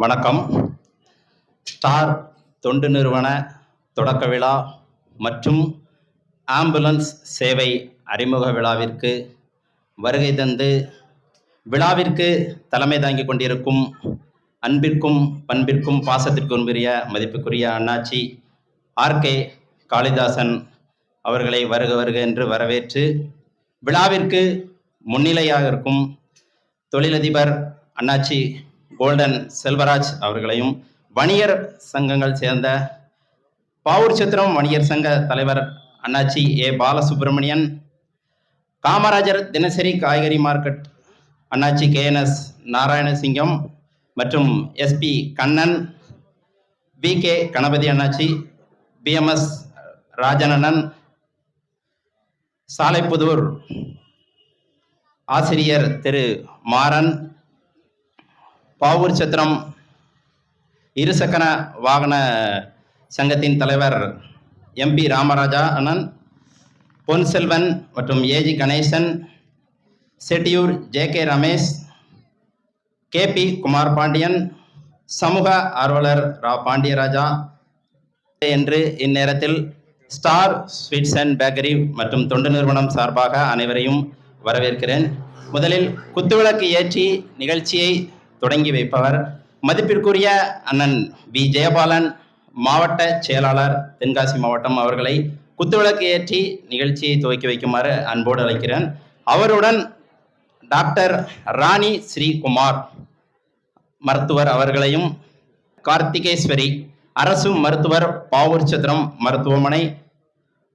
வணக்கம். ஸ்டார் தொண்டு நிறுவன தொடக்க விழா மற்றும் ஆம்புலன்ஸ் சேவை அறிமுக விழாவிற்கு வருகை தந்து விழாவிற்கு தலைமை தாங்கிக் கொண்டிருக்கும் அன்பிற்கும் பண்பிற்கும் பாசத்திற்கும் உரிய மதிப்புக்குரிய அண்ணாச்சி ஆர்கே காளிதாசன் அவர்களை வருக வருக என்று வரவேற்று விழாவிற்கு முன்னிலையாக இருக்கும் தொழிலதிபர் அண்ணாச்சி கோல்டன் செல்வராஜ் அவர்களையும் வணிகர் சங்கங்கள் சேர்ந்த பாவூர் சத்திரம் வணிகர் சங்க தலைவர் அண்ணாச்சி ஏ பாலசுப்ரமணியன், காமராஜர் தினசரி காய்கறி மார்க்கெட் அண்ணாச்சி KNS நாராயணசிங்கம் மற்றும் SP கண்ணன், VK கணபதி அண்ணாச்சி, BMS ராஜனன், சாலைப்புதூர் ஆசிரியர் திரு மாறன், பாவூர் சத்திரம் இருசக்கர வாகன சங்கத்தின் தலைவர் MP ராமராஜா அண்ணன், பொன்செல்வன் மற்றும் AG Ganesan, Chettiyur JK Ramesh, KP Kumar Pandian, சமூக ஆர்வலர் ரா பாண்டியராஜா என்று இந்நேரத்தில் ஸ்டார் ஸ்வீட்ஸ் அண்ட் பேக்கரி மற்றும் தொண்டு நிறுவனம் சார்பாக அனைவரையும் வரவேற்கிறேன். முதலில் குத்துவிளக்கு ஏற்றி நிகழ்ச்சியை தொடங்கி வைப்பவர் மதிப்பிற்குரிய அண்ணன் V ஜெயபாலன், மாவட்ட செயலாளர் தென்காசி மாவட்டம் அவர்களை குத்துவிளக்கு ஏற்றி நிகழ்ச்சியை துவக்கி வைக்குமாறு அன்போடு அழைக்கிறேன். அவருடன் டாக்டர் ராணி ஸ்ரீகுமார் மருத்துவர் அவர்களையும், கார்த்திகேஸ்வரி அரசு மருத்துவர் பாவூர் சத்திரம் மருத்துவமனை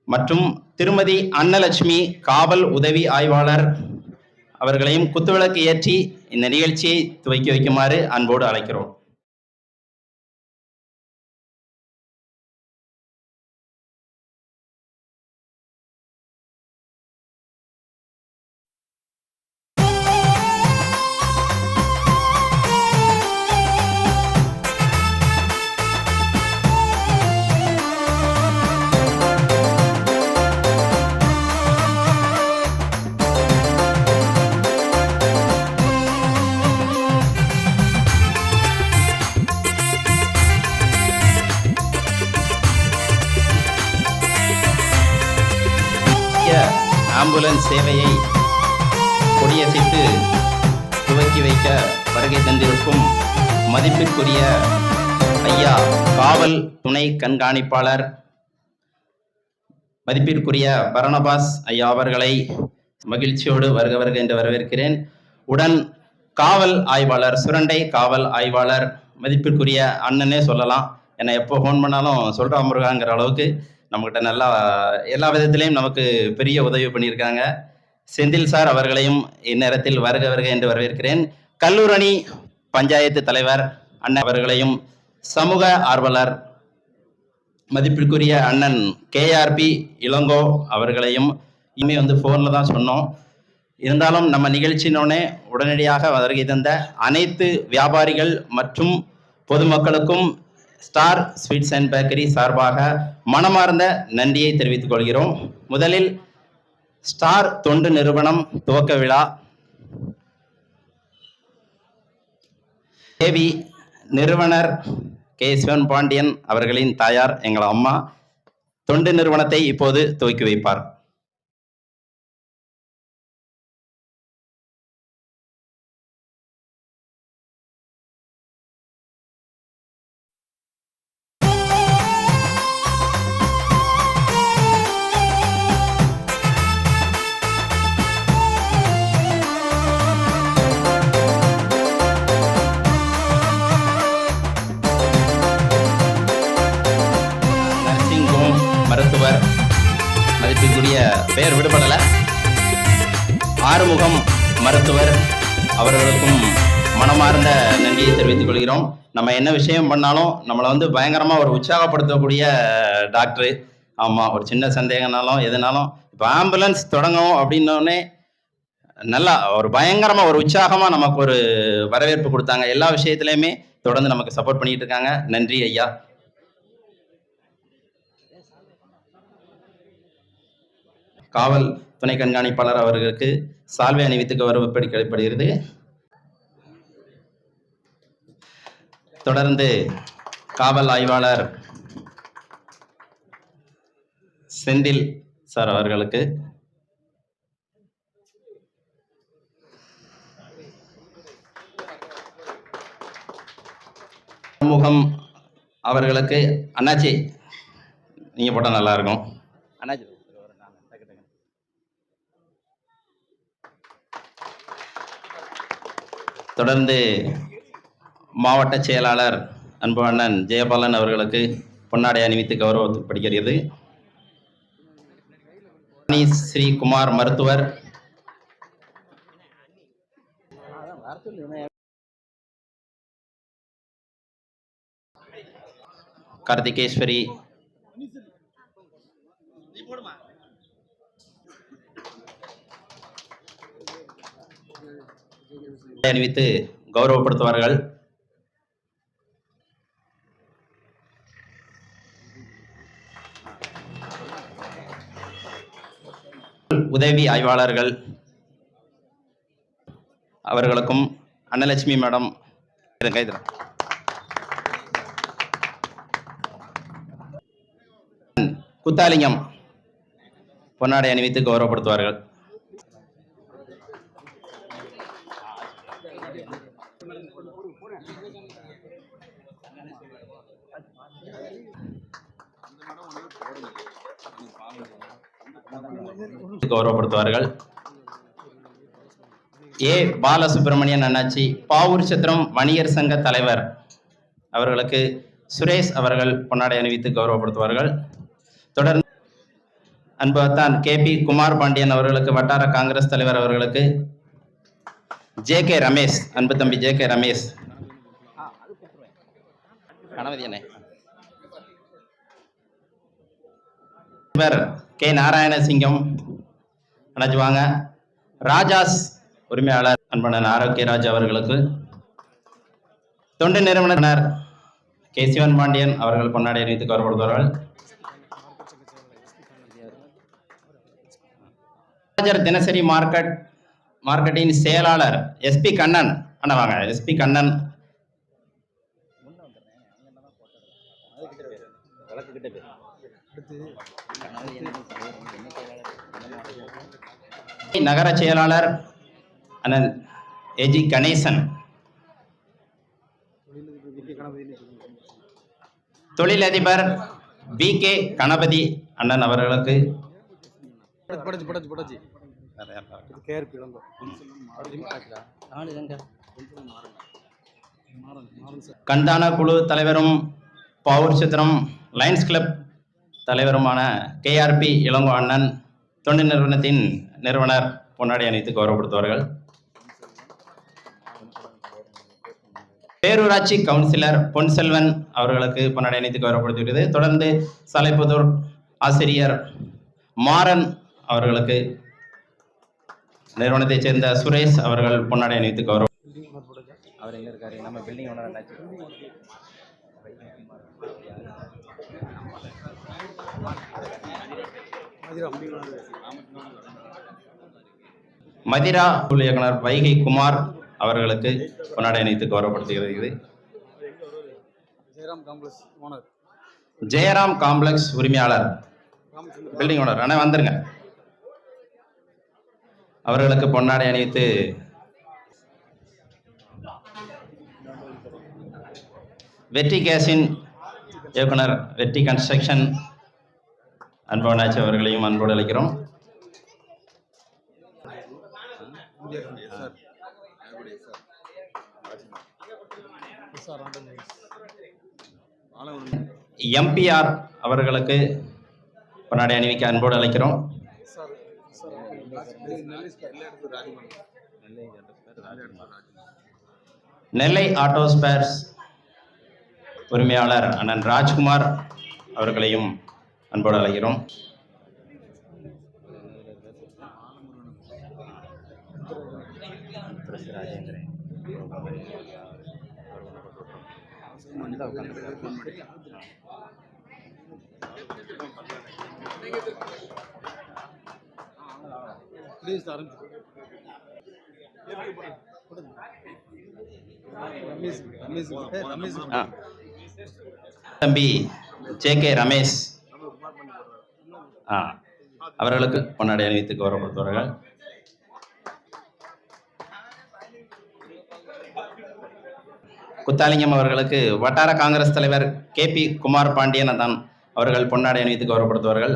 மற்றும் திருமதி அன்னலட்சுமி காவல் உதவி ஆய்வாளர் அவர்களையும் குத்துவிளக்கு ஏற்றி இந்த நிகழ்ச்சியை துவக்கி வைக்குமாறு அன்போடு அழைக்கிறோம். ஆம்புலன்ஸ் சேவையை கொடியசைத்து துவக்கி வைக்க வருகை தந்திருக்கும் மதிப்பிற்குரிய ஐயா காவல் துணை கண்காணிப்பாளர் மதிப்பிற்குரிய பரணபாஸ் ஐயா அவர்களை மகிழ்ச்சியோடு வருக வருக என்று வரவேற்கிறேன். உடன் காவல் ஆய்வாளர் சுரண்டை காவல் ஆய்வாளர் மதிப்பிற்குரிய அண்ணனே சொல்லலாம், என்னை எப்போ ஃபோன் பண்ணாலும் சொல்றா முருகாங்கிற அளவுக்கு நம்மகிட்ட நல்லா எல்லா விதத்திலையும் நமக்கு பெரிய உதவி பண்ணியிருக்காங்க. செந்தில் சார் அவர்களையும் இந்நேரத்தில் வருக வருக என்று வரவேற்கிறேன். கல்லூரணி பஞ்சாயத்து தலைவர் அண்ணன் அவர்களையும், சமூக ஆர்வலர் மதிப்பிற்குரிய அண்ணன் KRP இளங்கோ அவர்களையும் இனிமே ஃபோனில் தான் சொன்னோம். இருந்தாலும் நம்ம நிகழ்ச்சியினோடனே உடனடியாக வருகை தந்த அனைத்து வியாபாரிகள் மற்றும் பொதுமக்களுக்கும் ஸ்டார் ஸ்வீட்ஸ் அண்ட் பேக்கரி சார்பாக மனமார்ந்த நன்றியை தெரிவித்துக் கொள்கிறோம். முதலில் ஸ்டார் தொண்டு நிறுவனம் துவக்க விழா தேவி நிறுவனர் K. சிவன் பாண்டியன் அவர்களின் தாயார் எங்கள் அம்மா தொண்டு நிறுவனத்தை இப்போது துவக்கி வைப்பார். மருத்துவர் மதிப்பிற்குரிய பெயர் விடுபடல ஆறுமுகம் மருத்துவர் அவர்களுக்கும் மனமார்ந்த நன்றியை தெரிவித்துக் கொள்கிறோம். நம்ம என்ன விஷயம் பண்ணாலும் நம்மளை பயங்கரமா ஒரு உற்சாகப்படுத்தக்கூடிய டாக்டரு. ஆமா, ஒரு சின்ன சந்தேகம்னாலும் எதுனாலும் இப்போ ஆம்புலன்ஸ் தொடங்கும் அப்படின்னோடனே நல்லா ஒரு பயங்கரமா ஒரு உற்சாகமா நமக்கு ஒரு வரவேற்பு கொடுத்தாங்க. எல்லா விஷயத்திலையுமே தொடர்ந்து நமக்கு சப்போர்ட் பண்ணிட்டு இருக்காங்க. நன்றி ஐயா. காவல் துணை கண்காணிப்பாளர் அவர்களுக்கு சால்வை அணிவித்து கௌரவப்படுத்தப்படுகிறது. தொடர்ந்து காவல் ஆய்வாளர் செந்தில் சார் அவர்களுக்கு முகம் அவர்களுக்கு அண்ணாச்சி நீங்க போட்டா நல்லா இருக்கும். அண்ணாச்சி தொடர்ந்து மாவட்ட செயலாளர் அன்பு அண்ணன் ஜெயபாலன் அவர்களுக்கு பொன்னாடை அணிவித்து கௌரவப்படுகிறது. ஸ்ரீ குமார் மருத்துவர், கார்த்திகேஸ்வரி அணிவித்து கௌரவப்படுத்துவார்கள். உதவி ஆய்வாளர்கள் அவர்களுக்கும் அன்னலட்சுமி மேடம் குத்தாலிங்கம் பொன்னாடை அணிவித்து கௌரவப்படுத்துவார்கள். கௌரவப்படுத்துவார்கள். ஏ பாலசுப்ரமணியன் அண்ணாச்சி பாவூர் சத்திரம் வணிகர் சங்க தலைவர் அவர்களுக்கு சுரேஷ் அவர்கள் பொன்னாடை அணிவித்து கௌரவப்படுத்துவார்கள். தொடர்ந்து அன்பத்தான் கே பி குமார் பாண்டியன் அவர்களுக்கு வட்டார காங்கிரஸ் தலைவர் அவர்களுக்கு ஜே கே ரமேஷ் அன்பு தம்பி ஜே கே ரமேஷ் கணபதி அண்ணே கே நாராயணசிங்கம் அணைச்சுவாங்க. ராஜாஸ் உரிமையாளர் அன்பனன் ஆரோக்கியராஜ் அவர்களுக்கு தொண்டு நிறுவனர் கே சிவன் பாண்டியன் அவர்கள் பொன்னாடை அணிவித்து கௌரவப்படுத்துவார்கள். தினசரி மார்க்கெட்டின் செயலாளர் எஸ்பி கண்ணன் அண்ணவாங்க. எஸ்பி கண்ணன் நகர செயலாளர் அண்ணன் ஏஜி கணேசன், தொழிலதிபர் பி கே கணபதி அண்ணன் அவர்களுக்கு கண்தான குழு தலைவரும் பாவூர் சித்திரம் லயன்ஸ் கிளப் தலைவருமான KRP இளங்கோ அண்ணன் தொண்டு நிறுவனத்தின் நிறுவனர் பொன்னாடை அணிவித்து கௌரவப்படுத்துவார்கள். பேரூராட்சி கவுன்சிலர் பொன்செல்வன் அவர்களுக்கு பொன்னாடை அணிவித்து கௌரவப்படுத்துகிறது. தொடர்ந்து சாலைப்புதூர் ஆசிரியர் மாறன் அவர்களுக்கு நிறுவனத்தைச் சேர்ந்த சுரேஷ் அவர்கள் பொன்னாடை அணிவித்து கௌரவம். அவர் எங்க இருக்காரு? நம்ம பில்டிங் ஓனர் மதிரா இயக்குனர் வைகை குமார் அவர்களுக்கு பொன்னாடை அணிவித்து கௌரவப்படுத்துகிறது. ஜெயராம் காம்ப்ளெக்ஸ் உரிமையாளர் பில்டிங் ஓனர் அண்ணா வந்துருங்க. அவர்களுக்கு பொன்னாடை அணிவித்து வெற்றி கேஸின் இயக்குனர் வெற்றி கன்ஸ்ட்ரக்ஷன் அன்பவனாச்சி அவர்களையும் அன்போடு அழைக்கிறோம். எம்பிஆர் அவர்களுக்கு பொன்னாடை அணிவிக்க அன்போடு அழைக்கிறோம். நெல்லை ஆட்டோ ஸ்பேர்ஸ் உரிமையாளர் அண்ணன் ராஜ்குமார் அவர்களையும் அன்போடு அழைக்கிறோம். ஆ. தம்பி ஜே.கே. ரமேஷ் அவர்களுக்கு பொன்னாடை அணிவித்து கௌரவப்படுத்துவார்கள். குத்தாலிங்கம் அவர்களுக்கு வட்டார காங்கிரஸ் தலைவர் கே.பி. குமார் பாண்டியன் தான் அவர்கள் பொன்னாடை அணிவித்து கௌரவப்படுத்துவார்கள்.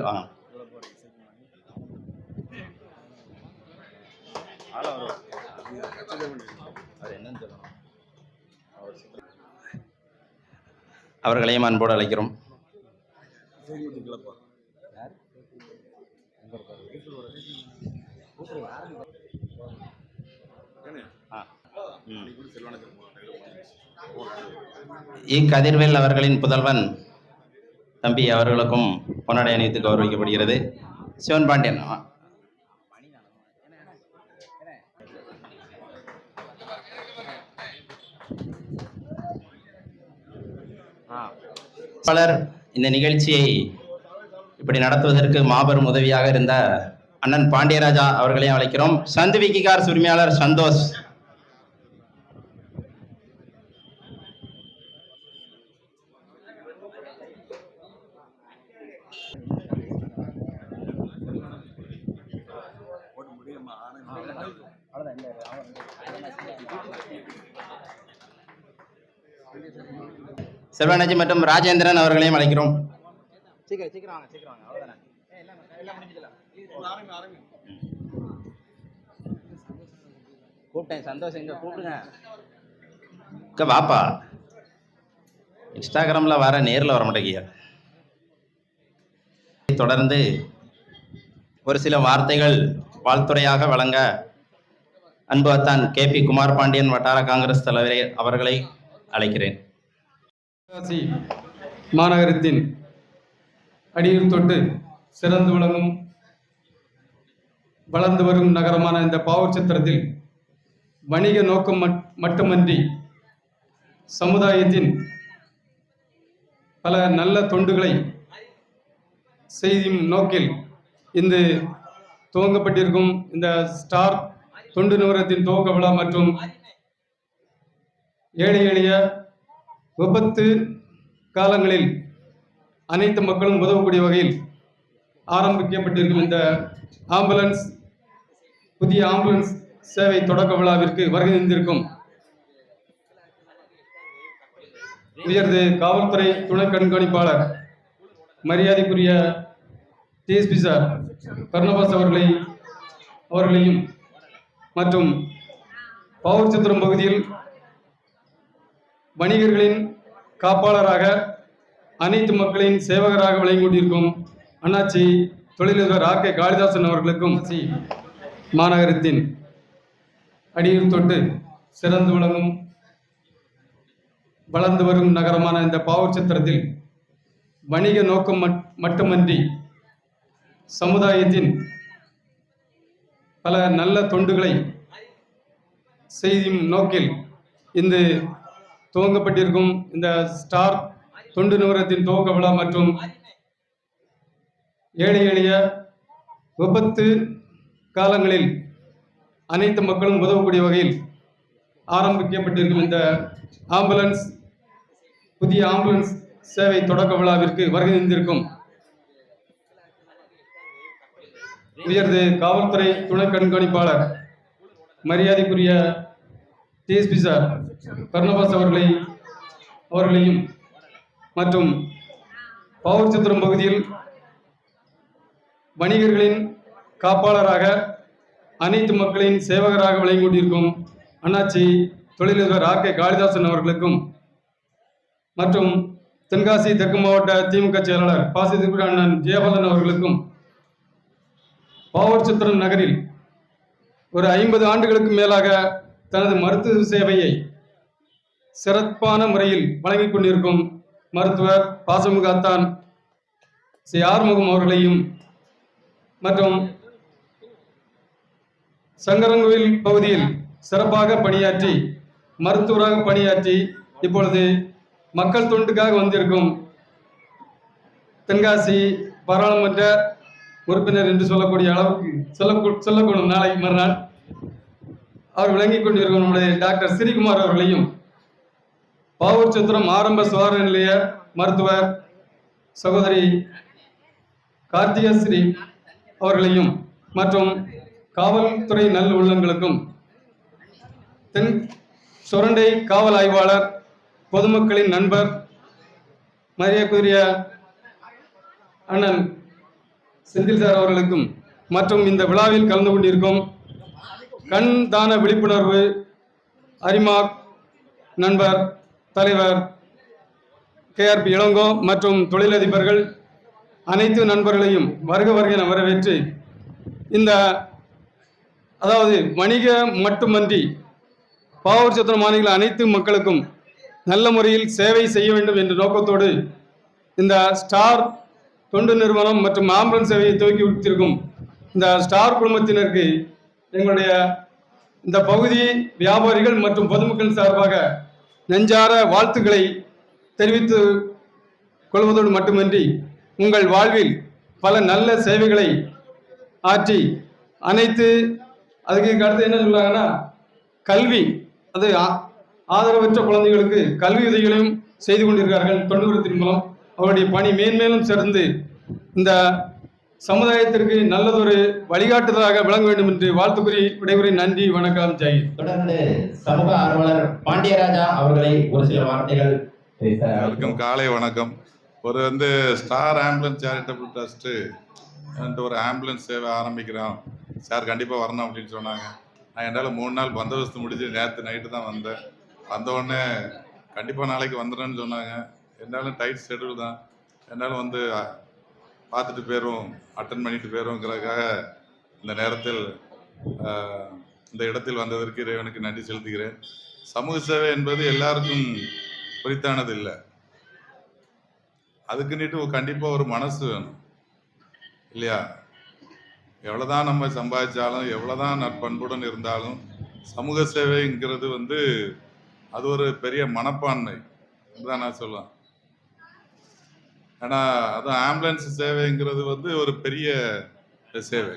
அவர்களையும் அன்போடு அழைக்கிறோம். கதிர்வேல் அவர்களின் புதல்வன் தம்பி அவர்களுக்கும் பொன்னாடை அணிவித்து கௌரவிக்கப்படுகிறது. சிவன் பாண்டியன் இந்த நிகழ்ச்சியை இப்படி நடத்துவதற்கு மாபெரும் உதவியாக இருந்த அண்ணன் பாண்டியராஜா அவர்களையும் அழைக்கிறோம். சந்து விக்கிகார்ஸ் உரிமையாளர் சந்தோஷ், செல்வராஜ் மற்றும் ராஜேந்திரன் அவர்களையும் அழைக்கிறோம். வாப்பா, இன்ஸ்டாகிராம்ல வர நேரில் வர மாட்டேங்கிய. தொடர்ந்து ஒரு சில வார்த்தைகள் வாழ்த்துறையாக வழங்க அன்பு அத்தான் கே.பி. குமார் பாண்டியன் வட்டார காங்கிரஸ் தலைவரை அவர்களை அழைக்கிறேன். மாநகரத்தின் அடியில் தொட்டு சிறந்து விளங்கும் வளர்ந்து வரும் நகரமான இந்த பாவூர் சத்திரத்தில் வணிக நோக்கம் மட்டுமன்றி சமுதாயத்தின் பல நல்ல தொண்டுகளை செய்யும் நோக்கில் இந்த துவங்கப்பட்டிருக்கும் இந்த ஸ்டார் தொண்டு நிறுவனத்தின் துவக்க விழா மற்றும் ஏழை எளிய விபத்து காலங்களில் அனைத்து மக்களும் உதவக்கூடிய வகையில் ஆரம்பிக்கப்பட்டிருக்கும் இந்த புதிய ஆம்புலன்ஸ் சேவை தொடக்க விழாவிற்கு வருகை தந்திருக்கும் உயர்ந்து காவல்துறை துணை கண்காணிப்பாளர் மரியாதைக்குரிய டிஎஸ்பி சார் கருணாபாஸ் அவர்களையும் மற்றும் பாவூர் சத்திரம் பகுதியில் வணிகர்களின் காப்பாளராக அனைத்து மக்களின் சேவகராக விளங்கி கொண்டிருக்கும் அண்ணாச்சி தொழிலதிபர் ஆர்.கே. காளிதாசன் அவர்களுக்கும் மாநகரத்தின் அடியில் தொட்டு சிறந்து விளங்கும் வளர்ந்து வரும் நகரமான இந்த பாவூர் சத்திரத்தில் வணிக நோக்கம் மட்டுமன்றி சமுதாயத்தின் பல நல்ல தொண்டுகளை செய்யும் நோக்கில் இந்த துவங்கப்பட்டிருக்கும் இந்த ஸ்டார் தொண்டு நிறுவனத்தின் துவக்க விழா மற்றும் ஏழை எளிய விபத்து காலங்களில் அனைத்து மக்களும் உதவக்கூடிய வகையில் ஆரம்பிக்கப்பட்டிருக்கும் இந்த புதிய ஆம்புலன்ஸ் சேவை தொடக்க விழாவிற்கு வருகை தந்திருக்கும் உயர்ந்து காவல்துறை துணை கண்காணிப்பாளர் மரியாதைக்குரிய டிஎஸ்பி சார் கருணாபாஸ் அவர்களையும் மற்றும் பாவூர் சத்திரம் பகுதியில் வணிகர்களின் காப்பாளராக அனைத்து மக்களின் சேவகராக விளங்கி கொண்டிருக்கும் அண்ணாச்சி தொழிலதிபர் ஆர்.கே. காளிதாசன் அவர்களுக்கும் மற்றும் தென்காசி தெற்கு மாவட்ட திமுக செயலாளர் பாசிதிபுர அண்ணன் ஜெயபாலன் அவர்களுக்கும் பாவூர் சத்திரம் நகரில் ஒரு 50 ஆண்டுகளுக்கு மேலாக தனது மருத்துவ சேவையை சிறப்பான முறையில் வழங்கிக் கொண்டிருக்கும் மருத்துவர் பாசமுகாத்தான் சி ஆறுமுகம் அவர்களையும் மற்றும் சங்கரங்கோவில் பகுதியில் சிறப்பாக பணியாற்றி மருத்துவராக பணியாற்றி இப்பொழுது மக்கள் தொண்டுக்காக வந்திருக்கும் தென்காசி பாராளுமன்ற உறுப்பினர் என்று சொல்லக்கூடிய அளவுக்கு சொல்லக்கூடும் நாளை மறுநாள் அவர் விளங்கிக் கொண்டிருக்கும் நம்முடைய டாக்டர் ஸ்ரீகுமார் அவர்களையும் பாவூர் சத்திரம் ஆரம்ப சுகாதார நிலைய மருத்துவர் சகோதரி கார்த்திகஸ்ரீ அவர்களையும் மற்றும் காவல்துறை நல் உள்ளங்களுக்கும் தென் சுரண்டை காவல் ஆய்வாளர் பொதுமக்களின் நண்பர் மரியாதைக்குரிய அண்ணன் செந்தில் சார் அவர்களுக்கும் மற்றும் இந்த விழாவில் கலந்து கொண்டிருக்கும் கண் தான விழிப்புணர்வு அரிமாக் நண்பர் தலைவர் KRP இளங்கோ மற்றும் தொழிலதிபர்கள் அனைத்து நண்பர்களையும் வருக வருக என வரவேற்று இந்த அதாவது வணிக மட்டுமன்றி பாவூர் சத்திரம் மாநில அனைத்து மக்களுக்கும் நல்ல முறையில் சேவை செய்ய வேண்டும் என்ற நோக்கத்தோடு இந்த ஸ்டார் தொண்டு நிறுவனம் மற்றும் ஆம்புலன்ஸ் சேவையை துவக்கி வைத்திருக்கும் இந்த ஸ்டார் குழுமத்தினருக்கு எங்களுடைய இந்த பகுதி வியாபாரிகள் மற்றும் பொதுமக்கள் சார்பாக நெஞ்சார வாழ்த்துக்களை தெரிவித்துக் கொள்வதோடு மட்டுமின்றி உங்கள் வாழ்வில் பல நல்ல சேவைகளை ஆற்றி அனைத்து அதுக்கு அடுத்து என்ன சொல்றாங்கன்னா கல்வி அது ஆதரவற்ற குழந்தைகளுக்கு கல்வி உதவிகளையும் செய்து கொண்டிருக்கிறார்கள் தொண்டுபுரத்தின் மூலம் அவருடைய பணி மேன்மேலும் சிறந்து இந்த சமுதாயத்திற்கு நல்லதொரு வழிகாட்டுதலாக விளங்க வேண்டும் என்று வாழ்த்துக்குறி விடைபெறி நன்றி வணக்கம் ஜெய். தொடர்ந்து சமூக ஆர்வலர் பாண்டியராஜா அவர்களை ஒரு சில வார்த்தைகள் எல்லாருக்கும் காலை வணக்கம். ஒரு ஸ்டார் ஆம்புலன்ஸ் சேரிட்டபிள் ட்ரஸ்ட்டு ஒரு ஆம்புலன்ஸ் சேவை ஆரம்பிக்கிறோம் சார், கண்டிப்பாக வரணும் அப்படின்னு சொன்னாங்க. நான் என்னால் 3 நாள் பந்தோபஸ்து முடிஞ்சு நேற்று நைட்டு தான் வந்தேன். வந்தவுடனே கண்டிப்பாக நாளைக்கு வந்துடுறேன்னு சொன்னாங்க. என்னாலும் டைட் ஷெட்யூல் தான், என்னால் பார்த்துட்டு போயிடும், அட்டன் பண்ணிட்டு போயிடும்ங்கிறதுக்காக இந்த நேரத்தில் இந்த இடத்தில் வந்ததற்கு இறைவனுக்கு நன்றி செலுத்துகிறேன். சமூக சேவை என்பது எல்லாருக்கும் குறித்தானது இல்லை. அதுக்குன்னுட்டு கண்டிப்பாக ஒரு மனசு வேணும் இல்லையா? எவ்வளோதான் நம்ம சம்பாதிச்சாலும் எவ்வளோதான் நற்பண்புடன் இருந்தாலும் சமூக சேவைங்கிறது அது ஒரு பெரிய மனப்பான்மை தான் நான் சொல்லுவேன். ஏன்னா அதுவும் ஆம்புலன்ஸ் சேவைங்கிறது ஒரு பெரிய சேவை.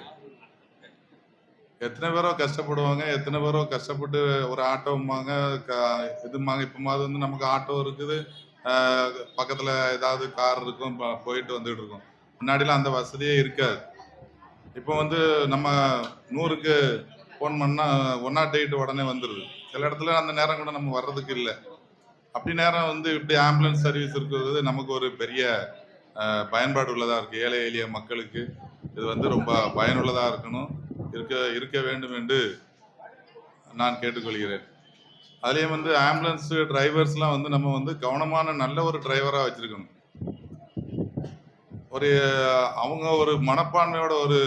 எத்தனை பேரோ கஷ்டப்படுவாங்க, எத்தனை பேரோ கஷ்டப்பட்டு ஒரு ஆட்டோம்பாங்க இதுமாங்க. இப்போ நமக்கு ஆட்டோ இருக்குது, பக்கத்தில் ஏதாவது கார் இருக்கும், போயிட்டு வந்துட்டு இருக்கோம். முன்னாடிலாம் அந்த வசதியே இருக்காது. இப்போ நம்ம 100க்கு ஃபோன் பண்ணால் 108 உடனே வந்துடுது. சில இடத்துல அந்த நேரம் கூட நம்ம வர்றதுக்கு இல்லை. அப்படி நேரம் இப்படி ஆம்புலன்ஸ் சர்வீஸ் இருக்கிறது நமக்கு ஒரு பெரிய பயன்பாடு உள்ளதாக இருக்குது. ஏழை எளிய மக்களுக்கு இது ரொம்ப பயனுள்ளதாக இருக்க வேண்டும் என்று நான் கேட்டுக்கொள்கிறேன். அதுலேயும் ஆம்புலன்ஸ் டிரைவர்ஸ்லாம் நம்ம கவனமான நல்ல ஒரு டிரைவராக வச்சுருக்கணும். அவங்க ஒரு மனப்பான்மையோட ஒரு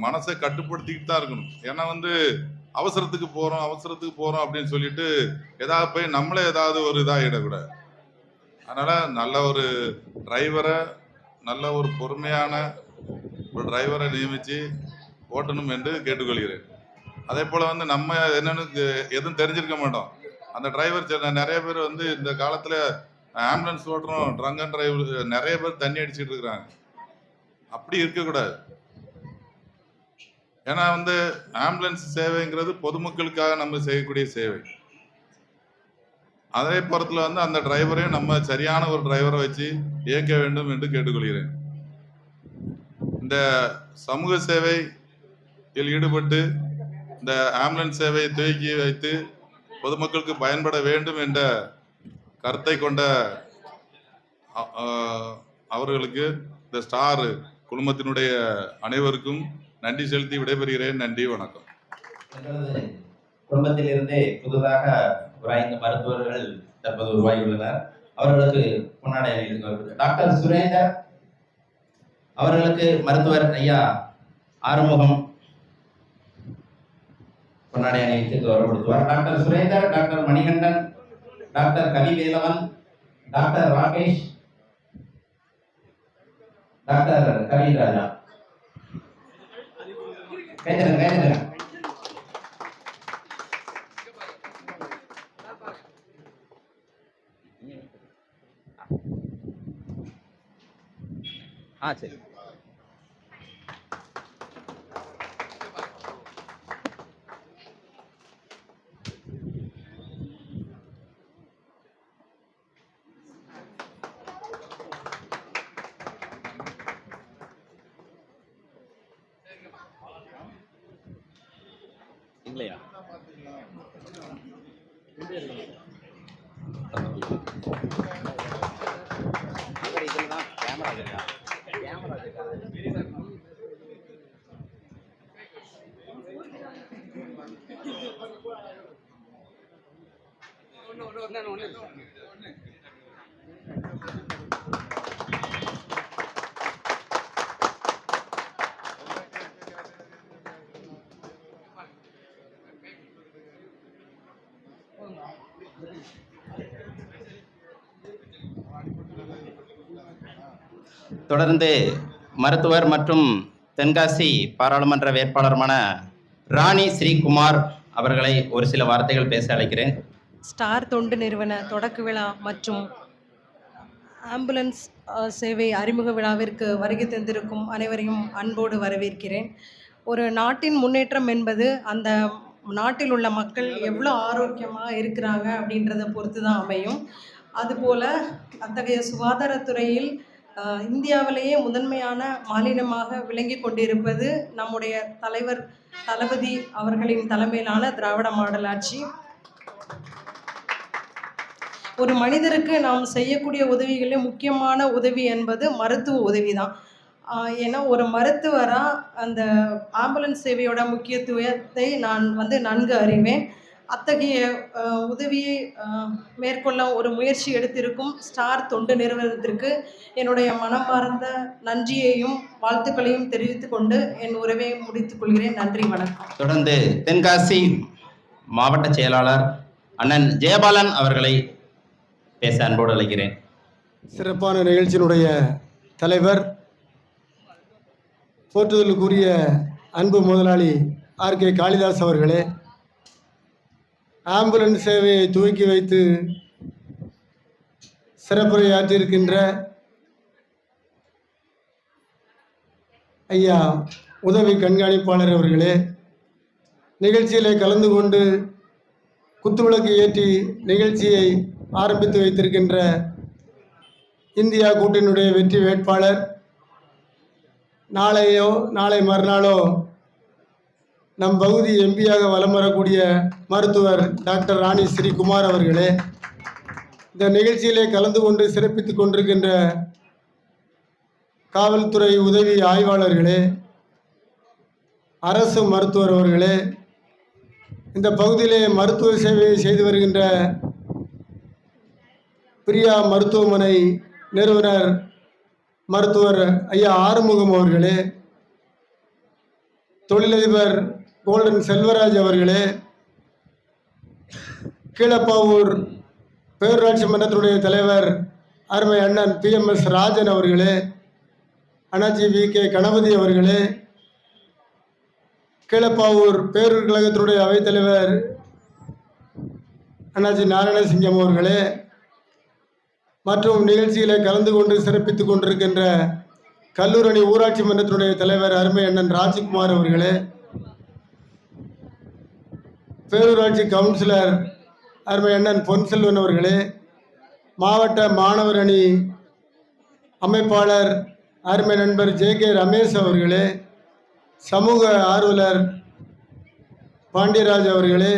மனசை கட்டுப்படுத்திக்கிட்டு தான் இருக்கணும். ஏன்னா அவசரத்துக்கு போகிறோம் அப்படின்னு சொல்லிட்டு ஏதாவது போய் நம்மளே ஏதாவது ஒரு இதாகிடக்கூடாது. அதனால் நல்ல ஒரு டிரைவரை, நல்ல ஒரு பொறுமையான ஒரு டிரைவரை நியமித்து ஓட்டணும் என்று கேட்டுக்கொள்கிறேன். அதே போல் நம்ம என்னென்னு எதுவும் தெரிஞ்சிருக்க மாட்டோம். அந்த டிரைவர் நிறைய பேர் இந்த காலத்தில் ஆம்புலன்ஸ் ஓட்டுறோம், ட்ரங்க் அண்ட் டிரைவ் நிறைய பேர் தண்ணி அடிச்சுட்டு இருக்கிறாங்க. அப்படி இருக்கக்கூடாது. ஏன்னா ஆம்புலன்ஸ் சேவைங்கிறது பொதுமக்களுக்காக நம்ம செய்யக்கூடிய சேவை. அதே புறத்தில் அந்த டிரைவரையும் நம்ம சரியான ஒரு டிரைவரை வச்சு இயக்க வேண்டும் என்று கேட்டுக்கொள்கிறேன். இந்த சமூக சேவையில் ஈடுபட்டு இந்த ஆம்புலன்ஸ் சேவையை துவக்கி வைத்து பொதுமக்களுக்கு பயன்பட வேண்டும் என்ற கருத்தை கொண்ட அவர்களுக்கு இந்த ஸ்டார் குழுமத்தினுடைய அனைவருக்கும் நன்றி செலுத்தி விடைபெறுகிறேன். நன்றி, வணக்கம். குடும்பத்தில் இருந்தே புதிதாக ஒரு 5 மருத்துவர்கள் தற்போது உருவாகியுள்ளனர். அவர்களுக்கு பொன்னாடை அணிவித்து டாக்டர் சுரேந்தர் அவர்களுக்கு மருத்துவர் ஐயா ஆறுமுகம் பொன்னாடை அணிவித்து கௌரவப்படுத்துவார். Doctor Surender, doctor Manikandan, doctor Kavivelavan, doctor Rakesh, doctor Kaviraja. கேட்டுருங்க. சரி. இல்லையா? தொடர்ந்து மருத்துவர் மற்றும் தென்காசி பாராளுமன்ற வேட்பாளருமான ராணி ஸ்ரீகுமார் அவர்களை ஒரு சில வார்த்தைகள் பேச அழைக்கிறேன். ஸ்டார் தொண்டு நிறுவன தொடக்க விழா மற்றும் ஆம்புலன்ஸ் சேவை அறிமுக விழாவிற்கு வருகை தந்திருக்கும் அனைவரையும் அன்போடு வரவேற்கிறேன். ஒரு நாட்டின் முன்னேற்றம் என்பது அந்த நாட்டில் உள்ள மக்கள் எவ்வளோ ஆரோக்கியமாக இருக்கிறாங்க அப்படின்றத பொறுத்து தான் அமையும். அதுபோல் அத்தகைய சுகாதாரத்துறையில் இந்தியாவிலேயே முதன்மையான மாநிலமாக விளங்கி கொண்டிருப்பது நம்முடைய தலைவர் தளபதி அவர்களின் தலைமையிலான திராவிட மாடல் ஆட்சி. ஒரு மனிதருக்கு நாம் செய்யக்கூடிய உதவிகளே முக்கியமான உதவி என்பது மருத்துவ உதவி தான். ஏன்னா ஒரு மருத்துவராக அந்த ஆம்புலன்ஸ் சேவையோட முக்கியத்துவத்தை நான் நன்கு அறிவேன். அத்தகைய உதவியை மேற்கொள்ள ஒரு முயற்சி எடுத்திருக்கும் ஸ்டார் தொண்டு நிறுவனத்திற்கு என்னுடைய மனமார்ந்த நன்றியையும் வாழ்த்துக்களையும் தெரிவித்து கொண்டு என் உரையை முடித்துக் கொள்கிறேன். நன்றி, வணக்கம். தொடர்ந்து தென்காசி மாவட்ட செயலாளர் அண்ணன் ஜெயபாலன் அவர்களை பேச அன்போடு அழைக்கிறேன். சிறப்பான நிகழ்ச்சியினுடைய தலைவர், போற்றுதலுக்குரிய அன்பு முதலாளி ஆர்கே காளிதாஸ் அவர்களே, ஆம்புலன்ஸ் சேவையை துவக்கி வைத்து சிறப்புரையாற்றியிருக்கின்ற ஐயா உதவி கண்காணிப்பாளர் அவர்களே, நிகழ்ச்சியிலே கலந்து கொண்டு குத்துவிளக்கு ஏற்றி நிகழ்ச்சியை ஆரம்பித்து வைத்திருக்கின்ற இந்தியா கூட்டணியுடைய வெற்றி வேட்பாளர், நாளை மறுநாளோ நம் பகுதி எம்பியாக வலம் வரக்கூடிய மருத்துவர் டாக்டர் ராணி ஸ்ரீகுமார் அவர்களே, இந்த நிகழ்ச்சியிலே கலந்து கொண்டு சிறப்பித்து கொண்டிருக்கின்ற காவல்துறை உதவி ஆய்வாளர்களே, அரசு மருத்துவர் அவர்களே, இந்த பகுதியிலே மருத்துவ சேவையை செய்து வருகின்ற பிரியா மருத்துவமனை நிறுவனர் மருத்துவர் ஐயா ஆறுமுகம் அவர்களே, தொழிலதிபர் கோல்டன் செல்வராஜ் அவர்களே, கீழப்பாவூர் பேரூராட்சி மன்றத்தினுடைய தலைவர் அருமை அண்ணன் PMS ராஜன் அவர்களே, அண்ணாச்சி VK கணபதி அவர்களே, கீழப்பாவூர் பேரூர் கழகத்தினுடைய அவைத்தலைவர் அண்ணாச்சி நாராயணசிங்கம் அவர்களே, மற்றும் நிகழ்ச்சியில் கலந்து கொண்டு சிறப்பித்து கொண்டிருக்கின்ற கல்லூரணி ஊராட்சி மன்றத்தினுடைய தலைவர் அருமை அண்ணன் ராஜ்குமார் அவர்களே, பேரூராட்சி கவுன்சிலர் அருமை அண்ணன் பொன்செல்வன் அவர்களே, மாவட்ட மாணவர் அணி அமைப்பாளர் அருமை நண்பர் JK ரமேஷ் அவர்களே, சமூக ஆர்வலர் பாண்டியராஜ் அவர்களே,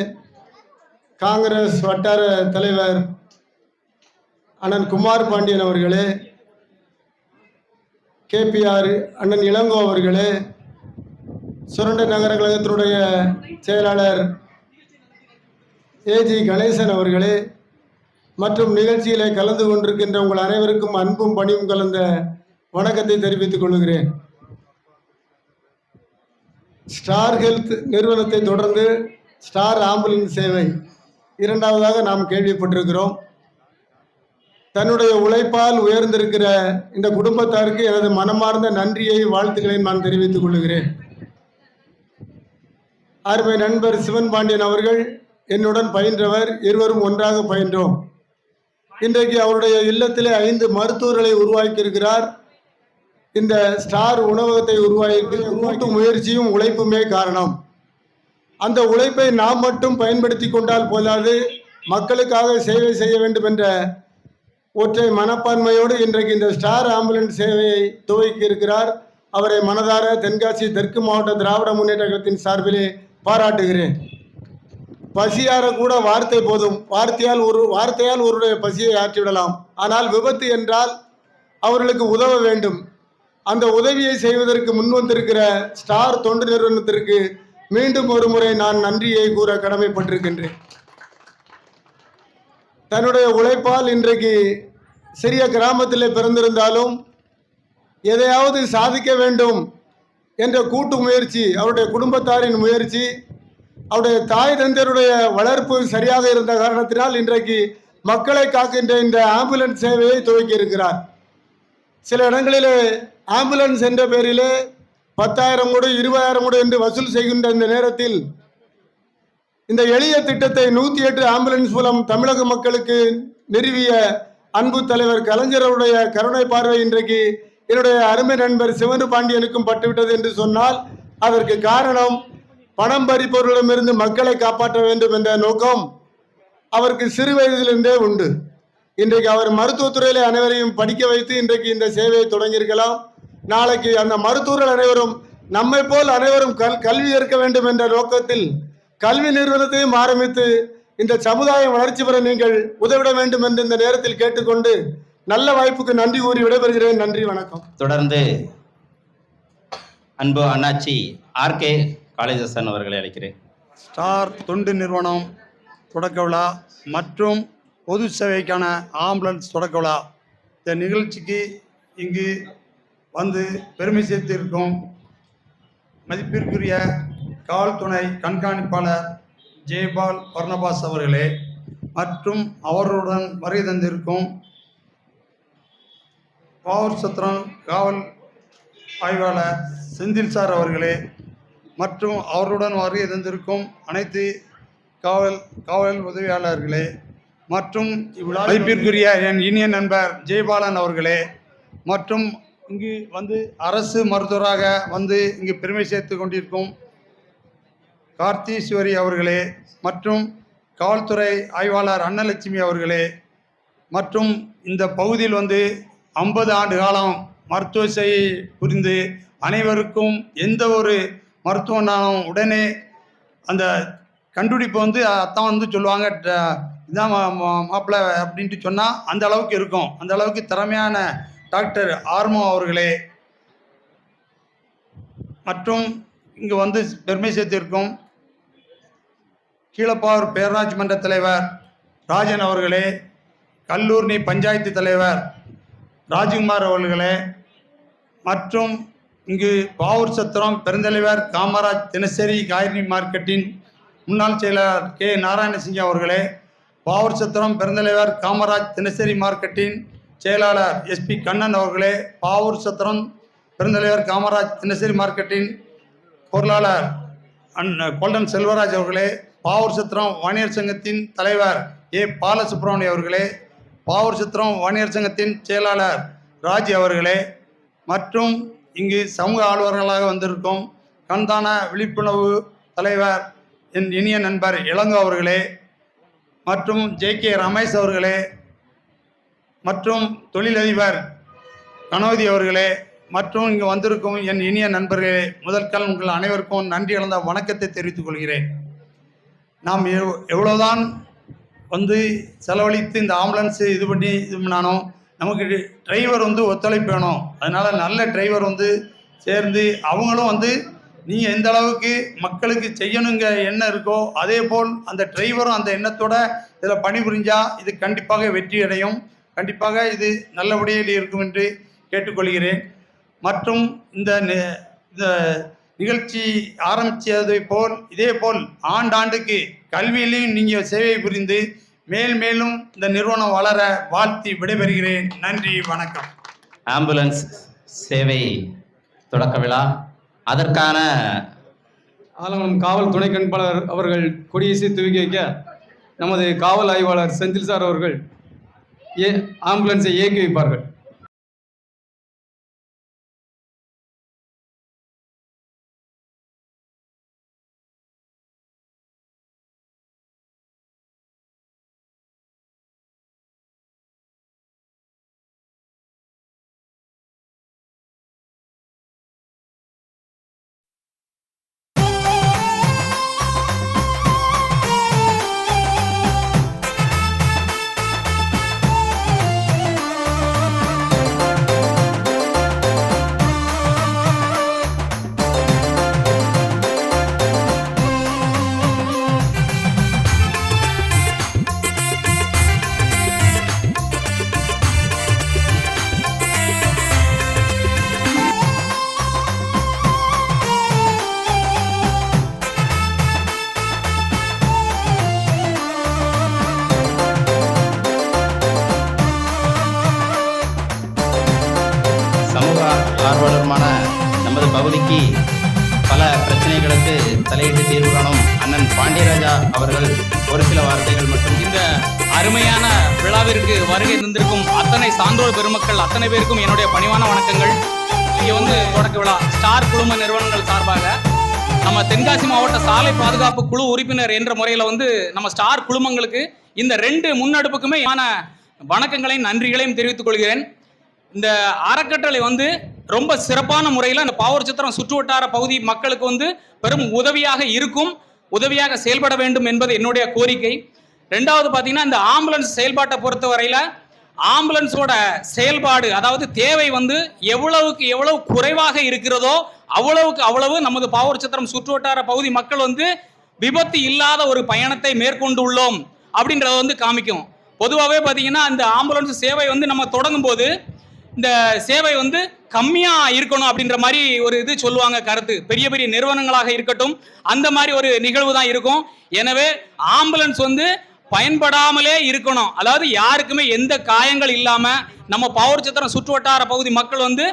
காங்கிரஸ் வட்டார தலைவர் அண்ணன் குமார் பாண்டியன் அவர்களே, KPR அண்ணன் இளங்கோ அவர்களே, சுரண்டை நகர கழகத்தினுடைய செயலாளர் AG கணேசன் அவர்களே, மற்றும் நிகழ்ச்சியிலே கலந்து கொண்டிருக்கின்ற உங்கள் அனைவருக்கும் அன்பும் பணியும் கலந்த வணக்கத்தை தெரிவித்துக் கொள்கிறேன். ஸ்டார் ஹெல்த் நிறுவனத்தை தொடர்ந்து ஸ்டார் ஆம்புலன்ஸ் சேவை இரண்டாவதாக நாம் கேள்விப்பட்டிருக்கிறோம். தன்னுடைய உழைப்பால் உயர்ந்திருக்கிற இந்த குடும்பத்தாருக்கு எனது மனமார்ந்த நன்றியை வாழ்த்துக்களை நான் தெரிவித்துக் கொள்கிறேன். அருமை நண்பர் சிவன் பாண்டியன் அவர்கள் என்னுடன் பயின்றவர், இருவரும் ஒன்றாக பயின்றோம். இன்றைக்கு அவருடைய இல்லத்திலே 5 மருத்துவர்களை உருவாக்கியிருக்கிறார். இந்த ஸ்டார் உணவகத்தை உருவாக்கி முயற்சியும் உழைப்புமே காரணம். அந்த உழைப்பை நாம் மட்டும் பயன்படுத்தி கொண்டால் போதாது, மக்களுக்காக சேவை செய்ய வேண்டும் என்ற ஒற்றை மனப்பான்மையோடு இன்றைக்கு இந்த ஸ்டார் ஆம்புலன்ஸ் சேவையை துவக்கி இருக்கிறார். அவரை மனதார தென்காசி தெற்கு மாவட்ட திராவிட முன்னேற்ற கழகத்தின் சார்பிலே பாராட்டுகிறேன். பசியார கூட வார்த்தை போதும், வார்த்தையால் ஒருவருடைய பசியை ஆற்றிவிடலாம். ஆனால் விபத்து என்றால் அவர்களுக்கு உதவ வேண்டும். அந்த உதவியை செய்வதற்கு முன்வந்திருக்கிற ஸ்டார் தொண்டு நிறுவனத்திற்கு மீண்டும் ஒரு முறை நான் நன்றியை கூற கடமைப்பட்டிருக்கின்றேன். தன்னுடைய உழைப்பால் இன்றைக்கு சிறிய கிராமத்தில் பிறந்திருந்தாலும் எதையாவது சாதிக்க வேண்டும் என்ற கூட்டு முயற்சி, அவருடைய குடும்பத்தாரின் முயற்சி, அவருடைய தாய் தந்தையருடைய வளர்ப்பு சரியாக இருந்த காரணத்தினால் இன்றைக்கு மக்களை காக்கின்ற இந்த ஆம்புலன்ஸ் சேவையை துவக்கி இருக்கிறார். சில இடங்களிலே ஆம்புலன்ஸ் என்ற பெயரிலே 10,000 கோடி 20,000 கோடி என்று வசூல் செய்கின்ற இந்த நேரத்தில் இந்த எளிய திட்டத்தை 108 ஆம்புலன்ஸ் மூலம் தமிழக மக்களுக்கு நிறுவிய அன்பு தலைவர் கலைஞருடைய கருணை பார்வை இன்றைக்கு என்னுடைய அருமை நண்பர் சிவனு பாண்டியனுக்கும் பட்டுவிட்டது என்று சொன்னால் அதற்கு காரணம் பணம் பறிப்பவர்களிடமிருந்து மக்களை காப்பாற்ற வேண்டும் என்ற நோக்கம் அவருக்கு சிறு வயதிலிருந்தே உண்டு. இன்றைக்கு அவர் மருத்துவத்துறையிலே அனைவரையும் படிக்க வைத்து இன்றைக்கு இந்த சேவையை தொடங்கியிருக்கலாம். நாளைக்கு அந்த மருத்துவர்கள் அனைவரும் நம்மை போல் அனைவரும் கல்வி ஏற்க வேண்டும் என்ற நோக்கத்தில் கல்வி நிறுவனத்தையும் ஆரம்பித்து இந்த சமுதாயம் வளர்ச்சி பெற நீங்கள் உதவிட வேண்டும் என்று இந்த நேரத்தில் கேட்டுக்கொண்டு நல்ல வாய்ப்புக்கு நன்றி கூறி விடைபெறுகிறேன். நன்றி, வணக்கம். தொடர்ந்து அன்பு அண்ணாச்சி ஆர்கே காளிதாசன் அவர்களை அழைக்கிறேன். ஸ்டார் தொண்டு நிறுவனம் தொடக்க விழா மற்றும் பொது சேவைக்கான ஆம்புலன்ஸ் தொடக்க விழா இந்த நிகழ்ச்சிக்கு இங்கு வந்து பெருமை சேர்த்திருக்கும் மதிப்பிற்குரிய காவல்துறை கண்காணிப்பாளர் ஜெயபால் பர்னபாஸ் அவர்களே மற்றும் அவர்களுடன் வருகை தந்திருக்கும் பாவூர் சத்திரம் காவல் ஆய்வாளர் செந்தில் சார் அவர்களே மற்றும் அவர்களுடன் வருகை தந்திருக்கும் அனைத்து காவல் உதவியாளர்களே மற்றும் மதிப்பிற்குரிய என் இனிய நண்பர் ஜெயபாலன் அவர்களே மற்றும் இங்கு வந்து அரசு மருத்துவராக வந்து இங்கு பெருமை சேர்த்து கொண்டிருக்கும் கார்த்தீஸ்வரி அவர்களே மற்றும் காவல்துறை ஆய்வாளர் அன்னலட்சுமி அவர்களே மற்றும் இந்த பகுதியில் வந்து 50 ஆண்டு காலம் மருத்துவ சேவை புரிந்து அனைவருக்கும் எந்த ஒரு மருத்துவனாலும் உடனே அந்த கண்டுபிடிப்பு வந்து அதான் வந்து சொல்லுவாங்க, இதான் மாப்பிள்ளை அப்படின்ட்டு சொன்னால் அந்த அளவுக்கு இருக்கும். அந்த அளவுக்கு திறமையான டாக்டர் ஆர்மோ அவர்களே மற்றும் இங்கு வந்து பெருமை சேர்த்திருக்கும் கீழப்பாவூர் பேரூராட்சி மன்ற தலைவர் ராஜன் அவர்களே, கல்லூர்னி பஞ்சாயத்து தலைவர் ராஜ்குமார் அவர்களே மற்றும் இங்கு பாவூர் சத்திரம் பெருந்தலைவர் காமராஜ் தினசரி காய்கறி மார்க்கெட்டின் முன்னாள் செயலாளர் கே நாராயணசிங்க அவர்களே, பாவூர் சத்திரம் பெருந்தலைவர் காமராஜ் தினசரி மார்க்கெட்டின் செயலாளர் எஸ்பி கண்ணன் அவர்களே, பாவூர் சத்திரம் பெருந்தலைவர் காமராஜ் தினசரி மார்க்கெட்டின் பொருளாளர் கோல்டன் செல்வராஜ் அவர்களே, பாவூர் சத்திரம் வாணியர் சங்கத்தின் தலைவர் ஏ பாலசுப்ரமணியம் அவர்களே, பாவூர் சத்திரம் வாணியர் சங்கத்தின் செயலாளர் ராஜ் அவர்களே மற்றும் இங்கு சமூக ஆர்வலர்களாக வந்திருக்கும் கண்தான விழிப்புணர்வு தலைவர் என் இனிய நண்பர் இளங்கோ அவர்களே மற்றும் ஜே.கே. ரமேஷ் அவர்களே மற்றும் தொழிலதிபர் கனோதி அவர்களே மற்றும் இங்கு வந்திருக்கும் என் இனிய நண்பர்களே, முதற்கால் உங்கள் அனைவருக்கும் நன்றி கலந்த வணக்கத்தை தெரிவித்துக் கொள்கிறேன். நாம் எவ்வளோதான் வந்து செலவழித்து இந்த ஆம்புலன்ஸு இது பண்ணாலும் நமக்கு டிரைவர் வந்து ஒத்துழைப்பு வேணும். அதனால் நல்ல டிரைவர் வந்து சேர்ந்து அவங்களும் வந்து நீங்கள் எந்த அளவுக்கு மக்களுக்கு செய்யணுங்க எண்ணம் இருக்கோ அதே போல் அந்த டிரைவரும் அந்த எண்ணத்தோட இதில் பணிபுரிஞ்சால் இது கண்டிப்பாக வெற்றி அடையும். கண்டிப்பாக இது நல்லபடியில் இருக்கும் என்று கேட்டுக்கொள்கிறேன். மற்றும் இந்த நிகழ்ச்சி ஆரம்பித்ததை போல் இதே போல் ஆண்டாண்டுக்கு கல்வியிலையும் நீங்கள் சேவை புரிந்து மேலும் இந்த நிறுவனம் வளர வாழ்த்தி விடைபெறுகிறேன். நன்றி, வணக்கம். ஆம்புலன்ஸ் சேவை தொடக்க விழா அதற்கான ஆலங்குளம் காவல் துணை கண்காணிப்பாளர் அவர்கள் கொடியேசி துவக்கி வைக்க நமது காவல் ஆய்வாளர் செந்தில் சார் அவர்கள் ஆம்புலன்ஸை இயக்கி வைப்பார்கள். ஆர்வலருமான நமது பகுதிக்கு பல பிரச்சனைகளுக்கு தலையிட்டு தீர்வு காணும் அண்ணன் பாண்டியராஜா அவர்கள் ஒரு சில வார்த்தைகள் மற்றும் இந்த அருமையான விழாவிற்கு வருகை தந்திருக்கும் அத்தனை சான்றோர் பெருமக்கள் அத்தனை பேருக்கும் என்னுடைய பணிவான வணக்கங்கள். இங்கே வந்து தொடக்க விழா ஸ்டார் குழும நிறுவனங்கள் சார்பாக நம்ம தென்காசி மாவட்ட சாலை பாதுகாப்பு குழு உறுப்பினர் என்ற முறையில் வந்து நம்ம ஸ்டார் குழுமங்களுக்கு இந்த 2 முன்னெடுப்புக்குமே வணக்கங்களையும் நன்றிகளையும் தெரிவித்துக் கொள்கிறேன். இந்த அறக்கட்டளை வந்து ரொம்ப சிறப்பான முறையில் அந்த பாவூர்சத்திரம் சுற்றுவட்டார பகுதி மக்களுக்கு வந்து பெரும் உதவியாக இருக்கும், உதவியாக செயல்பட வேண்டும் என்பது என்னுடைய கோரிக்கை. 2வது பார்த்தீங்கன்னா, இந்த ஆம்புலன்ஸ் செயல்பாட்டை பொறுத்த வரையில் ஆம்புலன்ஸோட செயல்பாடு, அதாவது தேவை வந்து எவ்வளவுக்கு எவ்வளவு குறைவாக இருக்கிறதோ அவ்வளவுக்கு அவ்வளவு நமது பாவூர்சத்திரம் சுற்றுவட்டார பகுதி மக்கள் வந்து விபத்து இல்லாத ஒரு பயணத்தை மேற்கொண்டுள்ளோம் அப்படின்றத வந்து காமிக்கும். பொதுவாகவே பார்த்தீங்கன்னா, அந்த ஆம்புலன்ஸ் சேவை வந்து நம்ம தொடங்கும் போது இந்த சேவை வந்து கம்மியாக இருக்கணும் அப்படின்ற மாதிரி ஒரு இது சொல்லுவாங்க கருத்து. பெரிய பெரிய நிறுவனங்களாக இருக்கட்டும் அந்த மாதிரி ஒரு நிகழ்வு தான் இருக்கும். எனவே ஆம்புலன்ஸ் வந்து பயன்படாமலே இருக்கணும், அதாவது யாருக்குமே எந்த காயங்கள் இல்லாமல் நம்ம பாவூர்சத்திரம் சுற்றுவட்டார பகுதி மக்கள் வந்து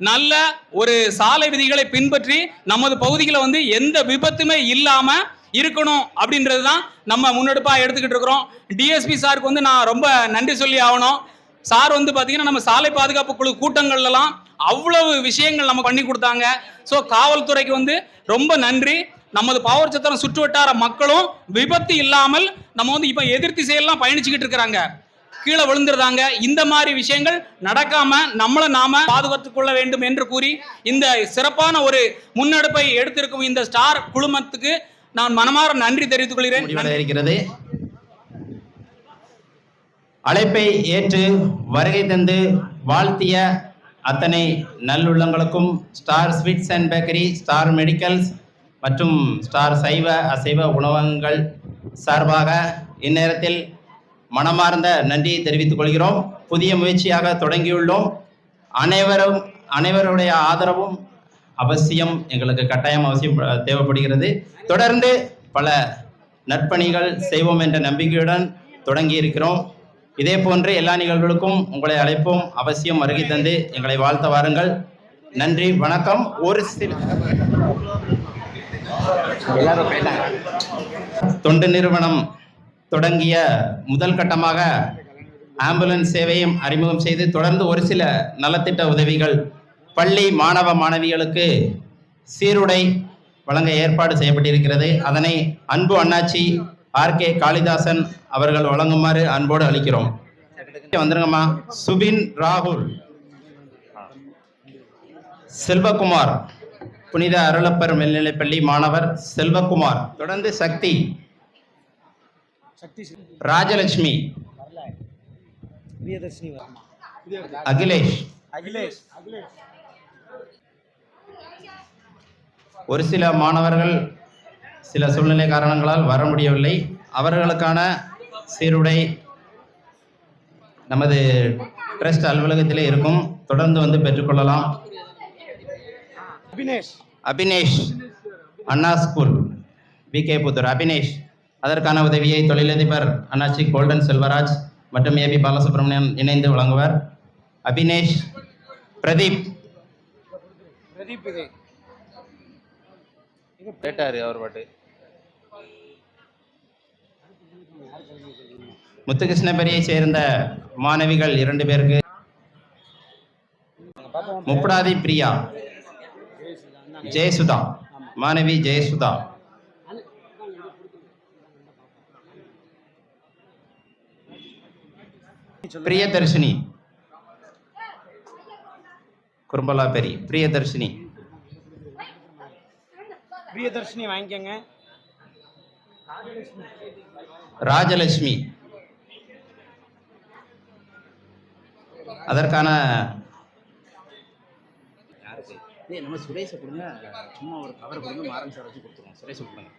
நல்ல ஒரு சாலை விதிகளை பின்பற்றி நமது பகுதிகளை வந்து எந்த விபத்துமே இல்லாமல் இருக்கணும் அப்படின்றது தான் நம்ம முன்னெடுப்பாக எடுத்துக்கிட்டு இருக்கிறோம். டிஎஸ்பி சாருக்கு வந்து நான் ரொம்ப நன்றி சொல்லி ஆகணும். சார் வந்து பார்த்தீங்கன்னா, நம்ம சாலை பாதுகாப்பு குழு கூட்டங்கள்லாம் அவ்வளவு விஷயங்கள் நம்ம பண்ணி கொடுத்தாங்க. ஸோ காவல்துறைக்கு வந்து ரொம்ப நன்றி. நமது பாவூர்சத்திரம் சுற்றுவட்டார மக்களும் விபத்து இல்லாமல் நம்ம வந்து இப்போ எதிர் திசையெல்லாம் பயணிச்சுக்கிட்டு இருக்கிறாங்க, கீழே விழுந்துருந்தாங்க. இந்த மாதிரி விஷயங்கள் நடக்காம நம்மளை நாம பாதுகாத்துக் கொள்ள வேண்டும் என்று கூறி இந்த சிறப்பான ஒரு முன்னெடுப்பை எடுத்திருக்கும் இந்த ஸ்டார் குழுமத்துக்கு நான் மனமாற நன்றி தெரிவித்துக் கொள்கிறேன். அழைப்பை ஏற்று வருகை தந்து வாழ்த்திய அத்தனை நல்லுள்ளங்களுக்கும் star sweets and bakery, star medicals மற்றும் ஸ்டார் சைவ அசைவ உணவகங்கள் சார்பாக இந்நேரத்தில் மனமார்ந்த நன்றியை தெரிவித்துக் கொள்கிறோம். புதிய முயற்சியாக தொடங்கியுள்ளோம். அனைவருடைய ஆதரவும் அவசியம், எங்களுக்கு கட்டாயம் அவசியம் தேவைப்படுகிறது. தொடர்ந்து பல நற்பணிகள் செய்வோம் என்ற நம்பிக்கையுடன் தொடங்கி இருக்கிறோம். இதே போன்று எல்லா நிகழ்வுகளுக்கும் உங்களை அழைப்போம். அவசியம் வருகை தந்து எங்களை வாழ்த்த வாருங்கள். நன்றி, வணக்கம். ஒரு சில தொண்டு நிறுவனம் தொடங்கிய முதல் கட்டமாக ஆம்புலன்ஸ் சேவையும் அறிமுகம் செய்து தொடர்ந்து ஒரு சில நலத்திட்ட உதவிகள், பள்ளி மாணவ மாணவிகளுக்கு சீருடை வழங்க ஏற்பாடு செய்யப்பட்டிருக்கிறது. அதனை அன்பு அண்ணாச்சி ஆர்கே காளிதாசன் அவர்கள் வழங்குமாறு அன்போடு அளிக்கிறோம். வந்துருங்கம்மா. சுபின் ராகுல், செல்வகுமார், புனித அருளப்பர் மேல்நிலைப்பள்ளி மாணவர் செல்வகுமார். தொடர்ந்து சக்தி, ராஜலட்சுமி, அகிலேஷ். ஒரு சில மாணவர்கள் சில சூழ்நிலை காரணங்களால் வர முடியவில்லை. அவர்களுக்கான சீருடை நமது ட்ரஸ்ட் அலுவலகத்திலே இருக்கும், தொடர்ந்து வந்து பெற்றுக்கொள்ளலாம். அபினேஷ், அண்ணா ஸ்கூல், விகே புத்தூர். அபினேஷ், அதற்கான உதவியை தொழிலதிபர் அண்ணாச்சி கோல்டன் செல்வராஜ் மற்றும் ஏபி பாலசுப்ரமணியன் இணைந்து வழங்குவார். அபினேஷ். பிரதீப் கேட்டாரு அவர் பாட்டு. முத்துகிருஷ்ணபுரியை சேர்ந்த மாணவிகள் 2 பேருக்கு. முப்படாதி பிரியா, ஜெயசுதா, மாணவி ஜெயசுதா. பிரியதர்ஷினி, குறும்பலா பெரி. பிரியதர்ஷினி வாங்கிக்கங்க. ராஜலட்சுமி, அதற்கான நம்ம சுரேஷை கொடுங்க, சும்மா ஒரு கவர் கொடுங்க, மாறன் சார் வச்சு கொடுத்துருவோம். சுரேஷை கொடுங்க.